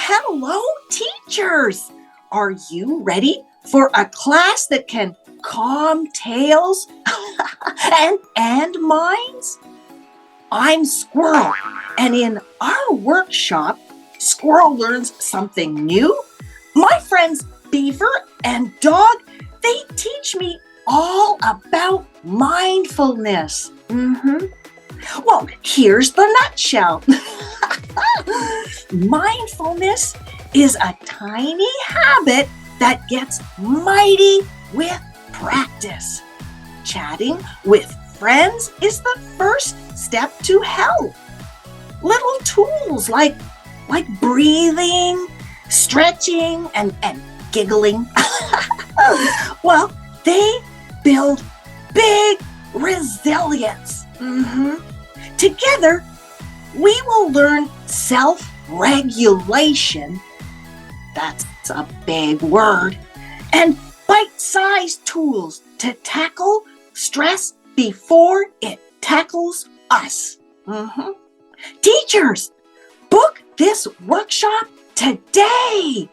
Hello, teachers! Are you ready for a class that can calm tails and minds? I'm Squirrel, and in our workshop, Squirrel Learns Something New, my friends Beaver and Dog, they teach me all about mindfulness. Well, here's the nutshell. Mindfulness is a tiny habit that gets mighty with practice. Chatting with friends is the first step to health. Little tools like breathing, stretching, and giggling, well, they build big resilience. Together, we will learn self-regulation, that's a big word, and bite-sized tools to tackle stress before it tackles us. Teachers, book this workshop today.